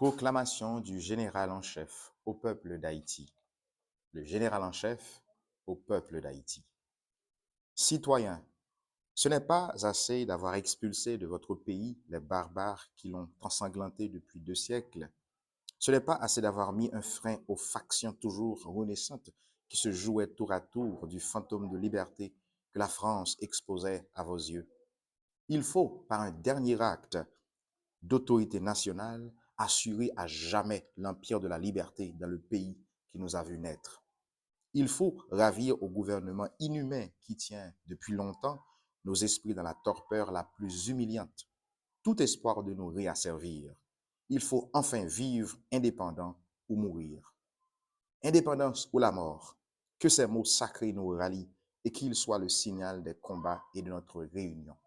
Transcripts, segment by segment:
Proclamation du général en chef au peuple d'Haïti. Le général en chef au peuple d'Haïti. Citoyens, ce n'est pas assez d'avoir expulsé de votre pays les barbares qui l'ont ensanglanté depuis 2 siècles. Ce n'est pas assez d'avoir mis un frein aux factions toujours renaissantes qui se jouaient tour à tour du fantôme de liberté que la France exposait à vos yeux. Il faut, par un dernier acte d'autorité nationale, assurer à jamais l'empire de la liberté dans le pays qui nous a vu naître. Il faut ravir au gouvernement inhumain qui tient depuis longtemps nos esprits dans la torpeur la plus humiliante, tout espoir de nous réasservir. Il faut enfin vivre indépendant ou mourir. Indépendance ou la mort, que ces mots sacrés nous rallient et qu'ils soient le signal des combats et de notre réunion.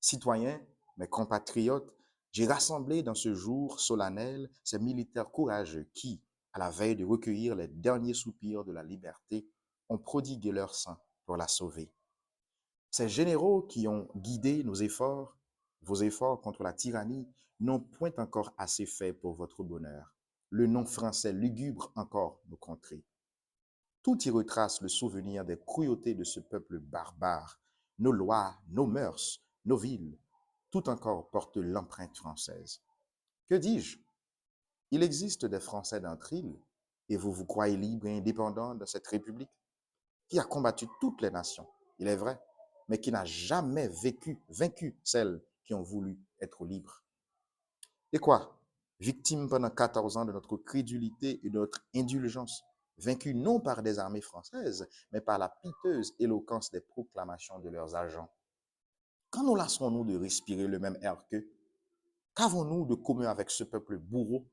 Citoyens, mes compatriotes, j'ai rassemblé dans ce jour solennel ces militaires courageux qui, à la veille de recueillir les derniers soupirs de la liberté, ont prodigué leur sang pour la sauver. Ces généraux qui ont guidé nos efforts, vos efforts contre la tyrannie, n'ont point encore assez fait pour votre bonheur. Le nom français lugubre encore nos contrées. Tout y retrace le souvenir des cruautés de ce peuple barbare. Nos lois, nos mœurs, nos villes, tout encore porte l'empreinte française. Que dis-je? Il existe des Français d'entre ils, et vous vous croyez libre et indépendant de cette République qui a combattu toutes les nations, il est vrai, mais qui n'a jamais vaincu celles qui ont voulu être libres. Et quoi? Victime pendant 14 ans de notre crédulité et de notre indulgence, vaincus non par des armées françaises, mais par la piteuse éloquence des proclamations de leurs agents. Quand nous lasserons-nous de respirer le même air qu'eux? Qu'avons-nous de commun avec ce peuple bourreau?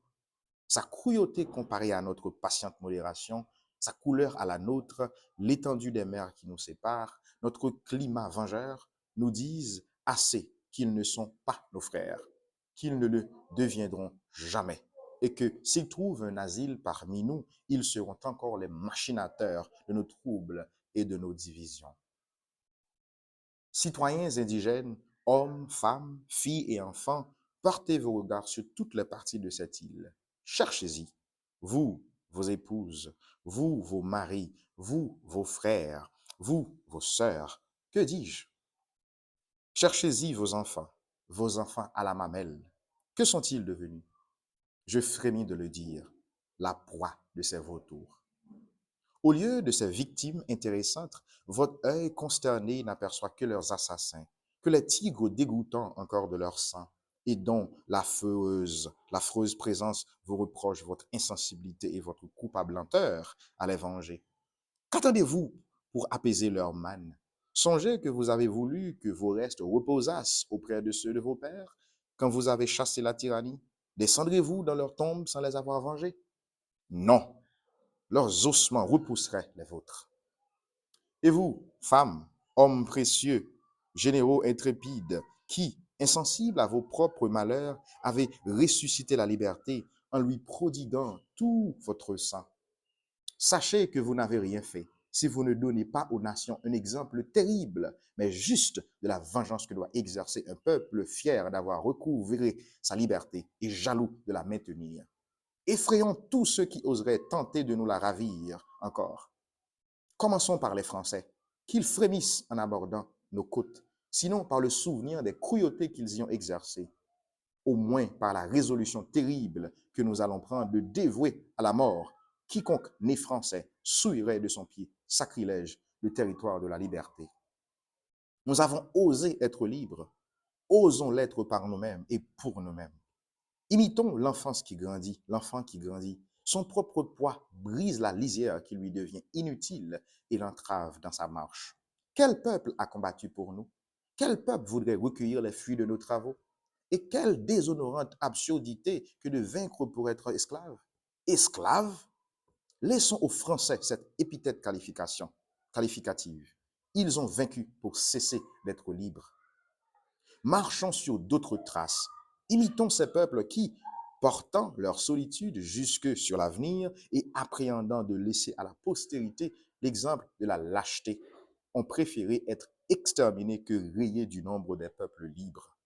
Sa cruauté comparée à notre patiente modération, sa couleur à la nôtre, l'étendue des mers qui nous séparent, notre climat vengeur, nous disent assez qu'ils ne sont pas nos frères, qu'ils ne le deviendront jamais, et que s'ils trouvent un asile parmi nous, ils seront encore les machinateurs de nos troubles et de nos divisions. Citoyens indigènes, hommes, femmes, filles et enfants, portez vos regards sur toutes les parties de cette île. Cherchez-y. Vous, vos épouses, vous, vos maris, vous, vos frères, vous, vos sœurs. Que dis-je? Cherchez-y vos enfants à la mamelle. Que sont-ils devenus? Je frémis de le dire, la proie de ces vautours. Au lieu de ces victimes intéressantes, votre œil consterné n'aperçoit que leurs assassins, que les tigres dégoûtants encore de leur sang, et dont l'affreuse présence vous reproche votre insensibilité et votre coupable lenteur à les venger. Qu'attendez-vous pour apaiser leur manne? Songez que vous avez voulu que vos restes reposassent auprès de ceux de vos pères quand vous avez chassé la tyrannie. Descendrez-vous dans leur tombe sans les avoir vengés? Non, leurs ossements repousseraient les vôtres. Et vous, femmes, hommes précieux, généraux intrépides, qui, insensibles à vos propres malheurs, avez ressuscité la liberté en lui prodiguant tout votre sang. Sachez que vous n'avez rien fait si vous ne donnez pas aux nations un exemple terrible, mais juste de la vengeance que doit exercer un peuple fier d'avoir recouvré sa liberté et jaloux de la maintenir. Effrayons tous ceux qui oseraient tenter de nous la ravir encore. Commençons par les Français, qu'ils frémissent en abordant nos côtes, sinon par le souvenir des cruautés qu'ils y ont exercées, au moins par la résolution terrible que nous allons prendre de dévouer à la mort quiconque né français souillerait de son pied sacrilège le territoire de la liberté. Nous avons osé être libres, osons l'être par nous-mêmes et pour nous-mêmes. Imitons l'enfance qui grandit, l'enfant qui grandit. Son propre poids brise la lisière qui lui devient inutile et l'entrave dans sa marche. Quel peuple a combattu pour nous? Quel peuple voudrait recueillir les fruits de nos travaux? Et quelle déshonorante absurdité que de vaincre pour être esclave? Esclave? Laissons aux Français cette épithète qualificative. Ils ont vaincu pour cesser d'être libres. Marchons sur d'autres traces. Imitons ces peuples qui, portant leur solitude jusque sur l'avenir et appréhendant de laisser à la postérité l'exemple de la lâcheté, ont préféré être exterminés que rayés du nombre des peuples libres.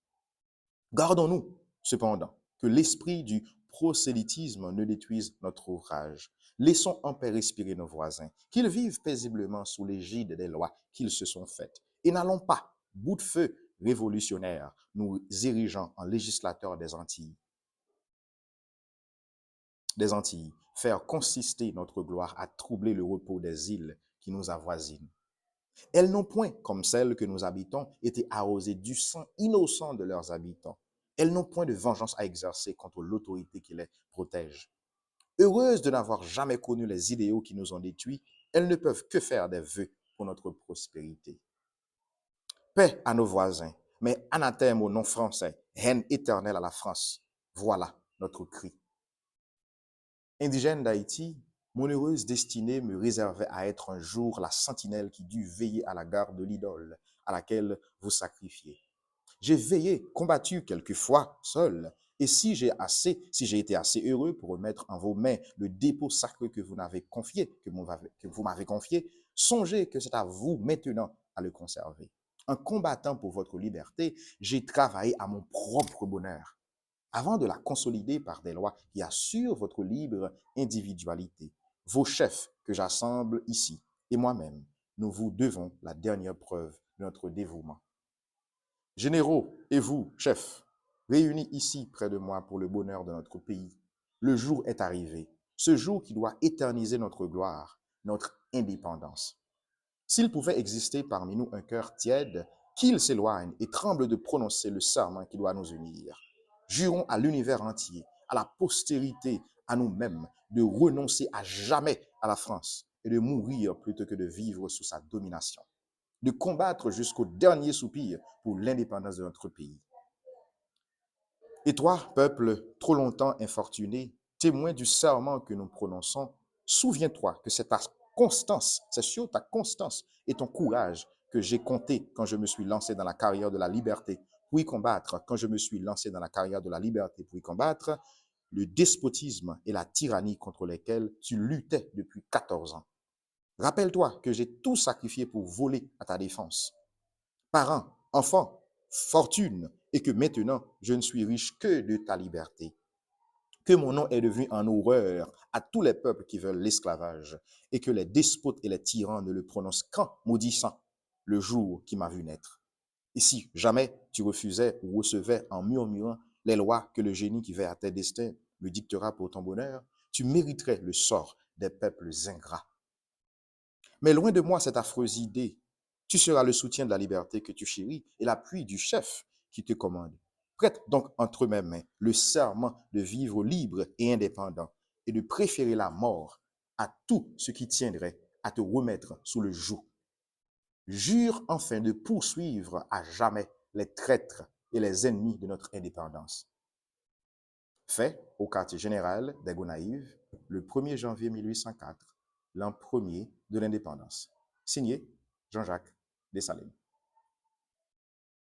Gardons-nous, cependant, que l'esprit du prosélytisme ne détruise notre ouvrage. Laissons en paix respirer nos voisins, qu'ils vivent paisiblement sous l'égide des lois qu'ils se sont faites. Et n'allons pas, bout de feu révolutionnaire, nous érigeant en législateurs des Antilles, faire consister notre gloire à troubler le repos des îles qui nous avoisinent. Elles n'ont point, comme celles que nous habitons, été arrosées du sang innocent de leurs habitants. Elles n'ont point de vengeance à exercer contre l'autorité qui les protège. Heureuses de n'avoir jamais connu les idéaux qui nous ont détruits, elles ne peuvent que faire des vœux pour notre prospérité. Paix à nos voisins, mais anathème au nom français, haine éternelle à la France. Voilà notre cri. Indigène d'Haïti, mon heureuse destinée me réservait à être un jour la sentinelle qui dut veiller à la garde de l'idole à laquelle vous sacrifiez. J'ai veillé, combattu quelquefois seul, et si j'ai été assez heureux pour remettre en vos mains le dépôt sacré que vous m'avez confié, songez que c'est à vous maintenant à le conserver. En combattant pour votre liberté, j'ai travaillé à mon propre bonheur avant de la consolider par des lois qui assurent votre libre individualité. Vos chefs que j'assemble ici et moi-même, nous vous devons la dernière preuve de notre dévouement. Généraux et vous, chefs, réunis ici près de moi pour le bonheur de notre pays, le jour est arrivé, ce jour qui doit éterniser notre gloire, notre indépendance. S'il pouvait exister parmi nous un cœur tiède, qu'il s'éloigne et tremble de prononcer le serment qui doit nous unir. Jurons à l'univers entier, à la postérité, à nous-mêmes, de renoncer à jamais à la France et de mourir plutôt que de vivre sous sa domination, de combattre jusqu'au dernier soupir pour l'indépendance de notre pays. Et toi, peuple trop longtemps infortuné, témoin du serment que nous prononçons, souviens-toi que c'est ta constance, c'est sur ta constance et ton courage que j'ai compté quand je me suis lancé dans la carrière de la liberté pour y combattre, quand je me suis lancé dans la carrière de la liberté pour y combattre le despotisme et la tyrannie contre lesquels tu luttais depuis 14 ans. Rappelle-toi que j'ai tout sacrifié pour voler à ta défense. Parents, enfants, fortune, et que maintenant je ne suis riche que de ta liberté. Que mon nom est devenu en horreur à tous les peuples qui veulent l'esclavage, et que les despotes et les tyrans ne le prononcent qu'en maudissant le jour qui m'a vu naître. Et si jamais tu refusais ou recevais en murmurant les lois que le génie qui veille à tes destins me dictera pour ton bonheur, tu mériterais le sort des peuples ingrats. Mais loin de moi cette affreuse idée. Tu seras le soutien de la liberté que tu chéris et l'appui du chef qui te commande. Prête donc entre mes mains le serment de vivre libre et indépendant et de préférer la mort à tout ce qui tiendrait à te remettre sous le joug. Jure enfin de poursuivre à jamais les traîtres et les ennemis de notre indépendance. Fait au quartier général des Gonaïves le 1er janvier 1804, l'an premier de l'indépendance. Signé Jean-Jacques Dessalines.